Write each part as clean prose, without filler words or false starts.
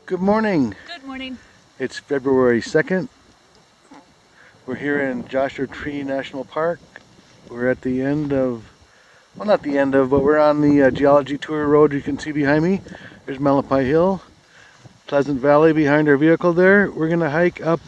Good morning. Good morning. It's February 2nd. We're here in Joshua Tree National Park. We're at the end of, well, not the end of, but we're on the Geology Tour Road you can see behind me. There's Malapai Hill, Pleasant Valley behind our vehicle there. We're going to hike up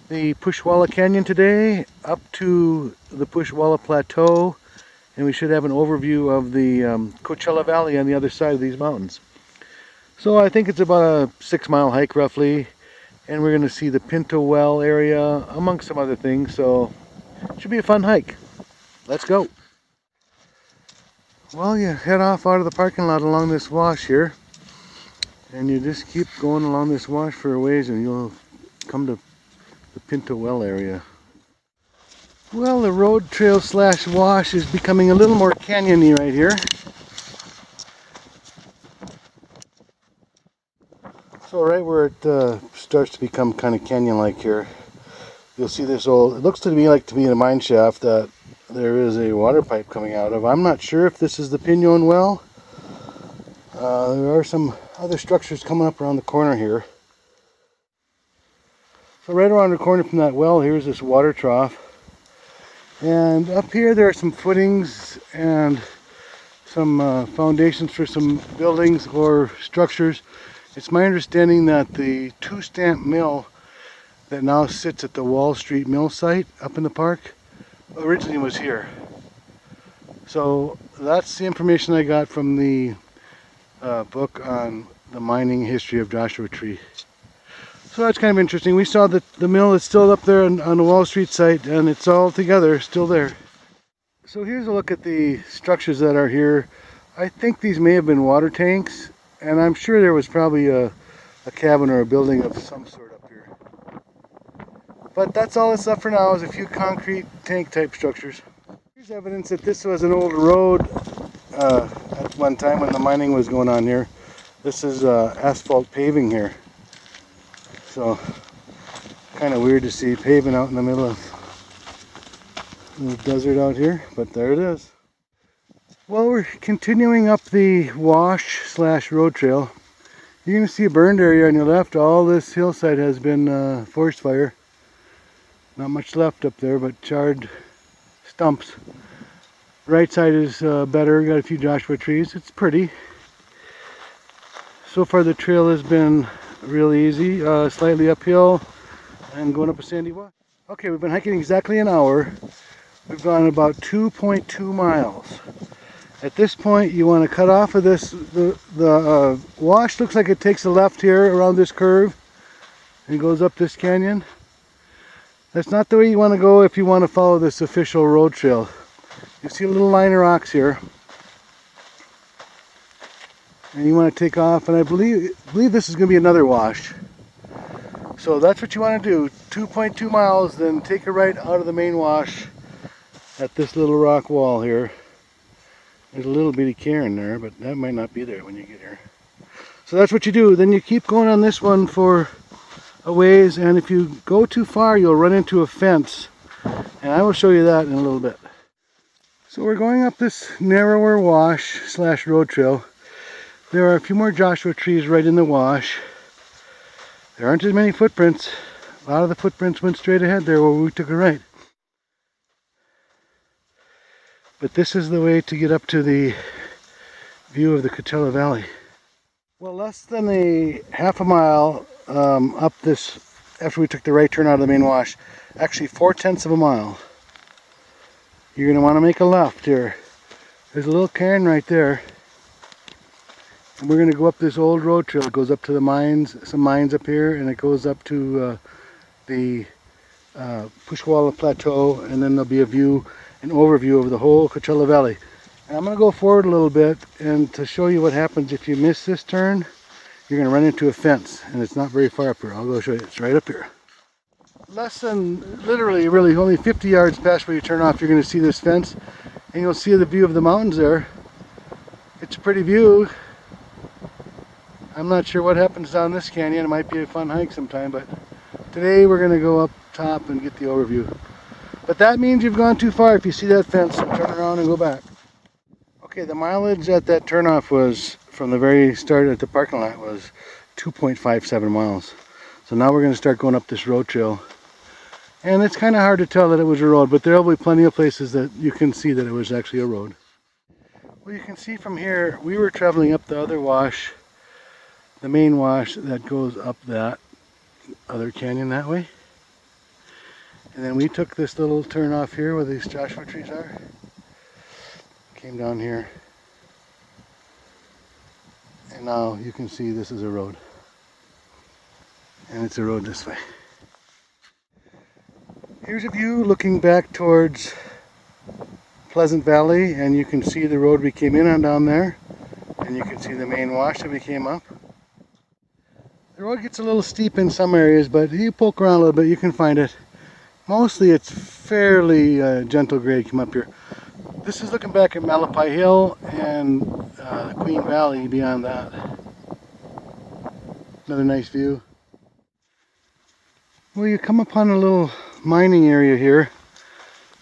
the Pushawalla Canyon today, up to the Pushawalla Plateau, and we should have an overview of the Coachella Valley on the other side of these mountains. So I think it's about a 6-mile hike roughly, and we're going to see the Pinyon Well area amongst some other things, so it should be a fun hike. Let's go. Well, you head off out of the parking lot along this wash here, and you just keep going along this wash for a ways and you'll come to the Pinyon Well area. Well, the road trail slash wash is becoming a little more canyony right here. So right where it starts to become kind of canyon-like here, you'll see this old, it looks to me like to be a mine shaft that there is a water pipe coming out of. I'm not sure if this is the Pinyon Well. There are some other structures coming up around the corner here. So right around the corner from that well, here's this water trough. And up here there are some footings and some foundations for some buildings or structures. It's my understanding that the two-stamp mill that now sits at the Wall Street mill site up in the park originally was here. So that's the information I got from the book on the mining history of Joshua Tree. So that's kind of interesting. We saw that the mill is still up there on the Wall Street site, and it's all together, still there. So here's a look at the structures that are here. I think these may have been water tanks, and I'm sure there was probably a cabin or a building of some sort up here. But that's all that's left for now, is a few concrete tank type structures. Here's evidence that this was an old road at one time when the mining was going on here. This is asphalt paving here. So kind of weird to see paving out in the middle of the desert out here, but there it is. Well, we're continuing up the wash slash road trail. You're going to see a burned area on your left. All this hillside has been forest fire. Not much left up there, but charred stumps. Right side is better. Got a few Joshua trees. It's pretty. So far the trail has been real easy, slightly uphill and going up a sandy wash. Okay, we've been hiking exactly an hour. We've gone about 2.2 miles. At this point, you want to cut off of this. The wash looks like it takes a left here around this curve and goes up this canyon. That's not the way you want to go if you want to follow this official road trail. You see a little line of rocks here, and you want to take off, and I believe this is going to be another wash. So that's what you want to do, 2.2 miles, then take a right out of the main wash at this little rock wall here. There's a little bitty cairn there, but that might not be there when you get here. So that's what you do. Then you keep going on this one for a ways, and if you go too far, you'll run into a fence. And I will show you that in a little bit. So we're going up this narrower wash slash road trail. There are a few more Joshua trees right in the wash. There aren't as many footprints. A lot of the footprints went straight ahead there where we took a right. But this is the way to get up to the view of the Coachella Valley. Well, less than a half a mile up this, after we took the right turn out of the main wash, actually 4/10 of a mile, you're going to want to make a left here. There's a little cairn right there. And we're going to go up this old road trail. It goes up to the mines, some mines up here, and it goes up to the Pushawalla Plateau, and then there'll be an overview of the whole Coachella Valley. And I'm going to go forward a little bit, and to show you what happens if you miss this turn, you're going to run into a fence, and it's not very far up here. I'll go show you. It's right up here. Less than, literally, really only 50 yards past where you turn off, you're going to see this fence, and you'll see the view of the mountains there. It's a pretty view. I'm not sure what happens down this canyon. It might be a fun hike sometime, but today we're going to go up top and get the overview. But that means you've gone too far if you see that fence, so turn around and go back. Okay, the mileage at that turnoff was, from the very start at the parking lot, was 2.57 miles. So now we're going to start going up this road trail. And it's kind of hard to tell that it was a road, but there will be plenty of places that you can see that it was actually a road. Well, you can see from here, we were traveling up the other wash, the main wash that goes up that other canyon that way. And then we took this little turn off here where these Joshua trees are. Came down here. And now you can see this is a road. And it's a road this way. Here's a view looking back towards Pleasant Valley, and you can see the road we came in on down there. And you can see the main wash that we came up. The road gets a little steep in some areas, but you poke around a little bit, you can find it. Mostly it's fairly gentle grade come up here. This is looking back at Malapai Hill and Queen Valley beyond that. Another nice view. Well, you come upon a little mining area here.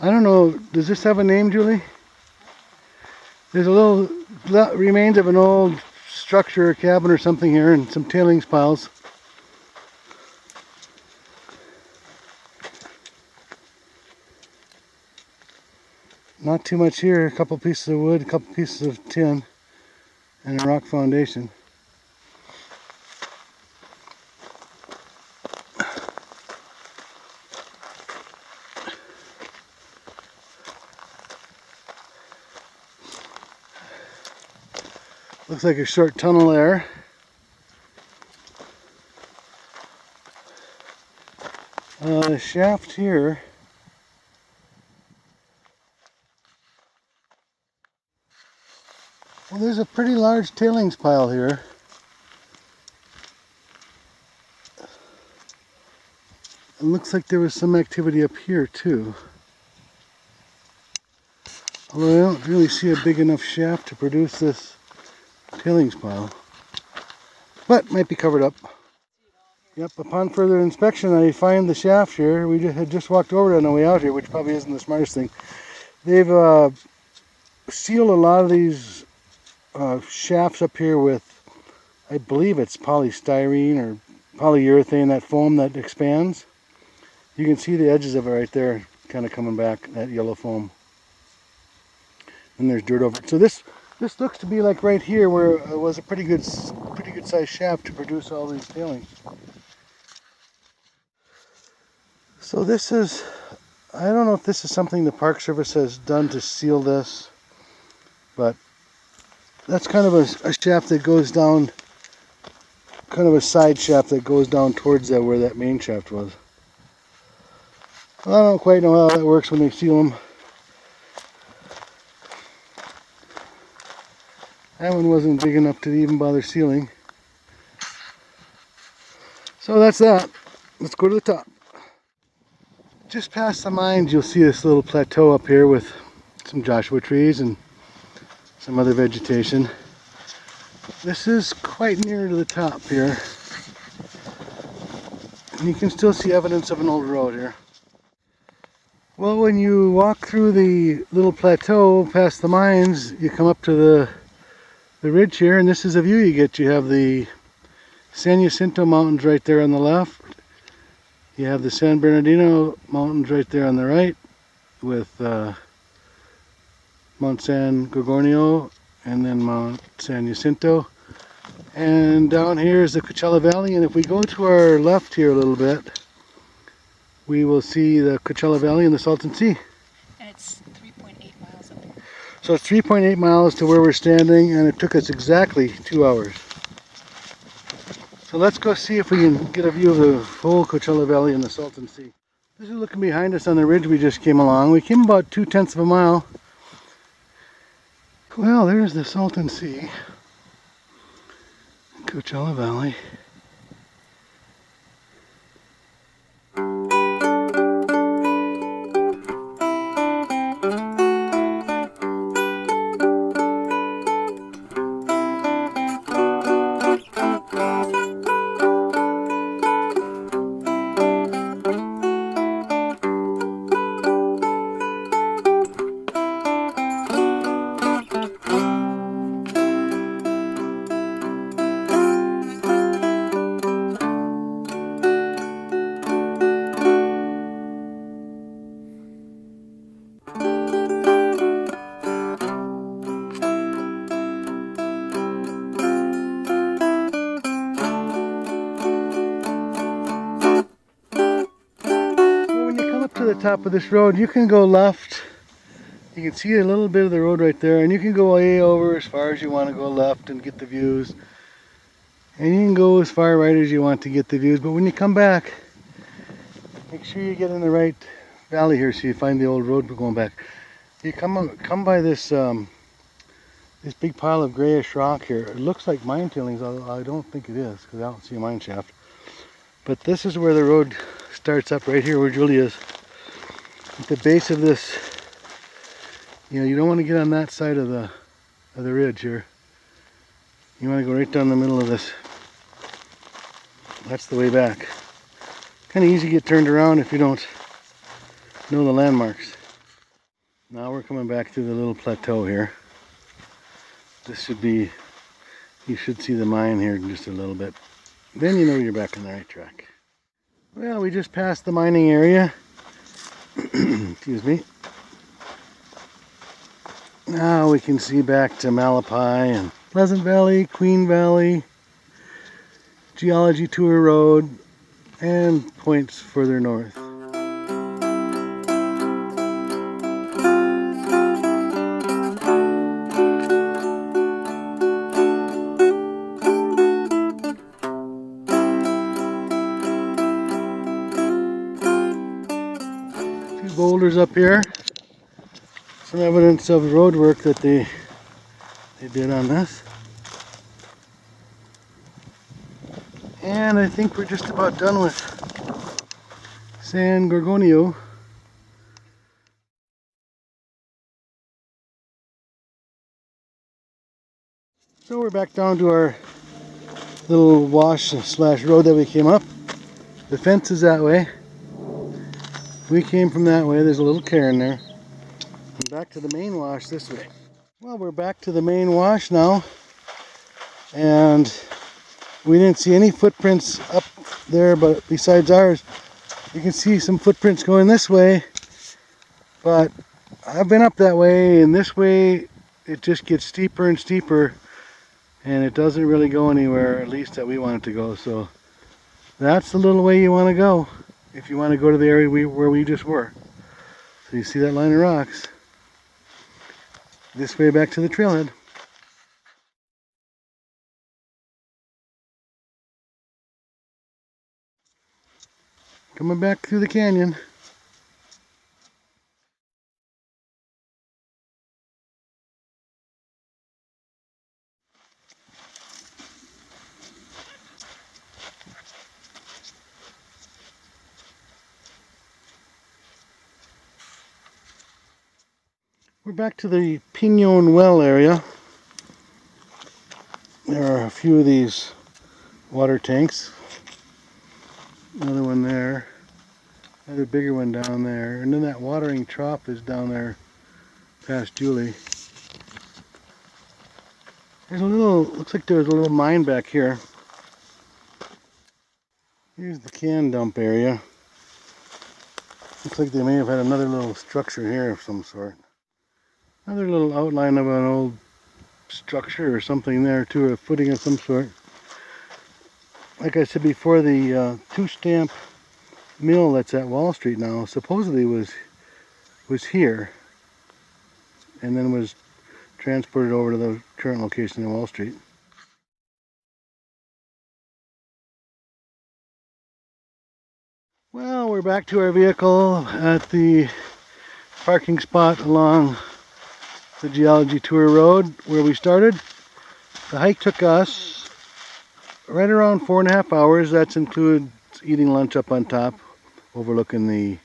I don't know, does this have a name, Julie? There's a little remains of an old structure or cabin or something here and some tailings piles. Not too much here, a couple pieces of wood, a couple pieces of tin, and a rock foundation. Looks like a short tunnel there. The shaft here well, there's a pretty large tailings pile here. It looks like there was some activity up here too. Although I don't really see a big enough shaft to produce this tailings pile. But might be covered up. Yep, upon further inspection I find the shaft here. We had just walked over it on the way out here, which probably isn't the smartest thing. They've sealed a lot of these shafts up here with, I believe it's polystyrene or polyurethane, that foam that expands. You can see the edges of it right there, kind of coming back, that yellow foam. And there's dirt over it. So this looks to be like right here where it was a pretty good sized shaft to produce all these tailings. So this is, I don't know if this is something the Park Service has done to seal this, but that's kind of a shaft that goes down, kind of a side shaft that goes down towards where that main shaft was. Well, I don't quite know how that works when they seal them. That one wasn't big enough to even bother sealing. So that's that. Let's go to the top. Just past the mines you'll see this little plateau up here with some Joshua trees and some other vegetation. This is quite near to the top here. And you can still see evidence of an old road here. Well, when you walk through the little plateau past the mines, you come up to the ridge here, and this is a view you get. You have the San Jacinto Mountains right there on the left. You have the San Bernardino Mountains right there on the right, with Mount San Gorgonio and then Mount San Jacinto. And down here is the Coachella Valley, and if we go to our left here a little bit, we will see the Coachella Valley and the Salton Sea. And it's 3.8 miles up there. So it's 3.8 miles to where we're standing, and it took us exactly 2 hours. So let's go see if we can get a view of the whole Coachella Valley and the Salton Sea. This is looking behind us on the ridge we just came along. We came about 0.2 of a mile. Well, there's the Salton Sea, Coachella Valley. to the top of this road, you can go left. You can see a little bit of the road right there, and you can go way over as far as you want to go left and get the views. And you can go as far right as you want to get the views, but when you come back, make sure you get in the right valley here so you find the old road going back. You come by this this big pile of grayish rock here. It looks like mine tailings, although I don't think it is because I don't see a mine shaft. But this is where the road starts up, right here where Julie is. At the base of this, you don't want to get on that side of the ridge here. You want to go right down the middle of this. That's the way back. Kind of easy to get turned around if you don't know the landmarks. Now we're coming back to the little plateau here. This should be, you should see the mine here in just a little bit. Then you know you're back on the right track. Well, we just passed the mining area. Excuse me. Now we can see back to Malapai and Pleasant Valley, Queen Valley, Geology Tour Road, and points further north. A few boulders up here. Some evidence of road work that they did on this. And I think we're just about done with San Gorgonio. So we're back down to our little wash slash road that we came up. The fence is that way. We came from that way. There's a little cairn there. And back to the main wash this way. Well, we're back to the main wash now. And we didn't see any footprints up there, but besides ours, you can see some footprints going this way. But I've been up that way, and this way it just gets steeper and steeper, and it doesn't really go anywhere, at least that we want it to go. So that's the little way you want to go if you want to go to the area where we just were. So you see that line of rocks. This way back to the trailhead. Coming back through the canyon. We're back to the Pinyon Well area. There are a few of these water tanks. Another one there. Another bigger one down there. And then that watering trough is down there past Julie. There's a little, looks like there's a little mine back here. Here's the can dump area. Looks like they may have had another little structure here of some sort. Another little outline of an old structure or something there too, a footing of some sort. Like I said before, the two-stamp mill that's at Wall Street now supposedly was here and then was transported over to the current location in Wall Street. Well, we're back to our vehicle at the parking spot along the Geology Tour Road where we started. The hike took us right around 4.5 hours. That's includes eating lunch up on top, overlooking the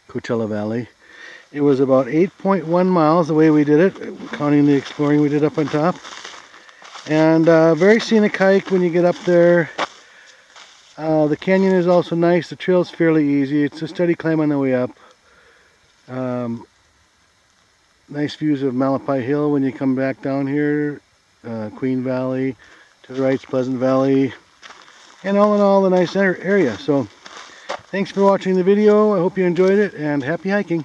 Coachella Valley. It was about 8.1 miles the way we did it, counting the exploring we did up on top. And very scenic hike when you get up there. The canyon is also nice. The trail's fairly easy. It's a steady climb on the way up. Nice views of Malapai Hill when you come back down here. Queen Valley, to the right's Pleasant Valley. And all in all, a nice area. So thanks for watching the video. I hope you enjoyed it, and happy hiking.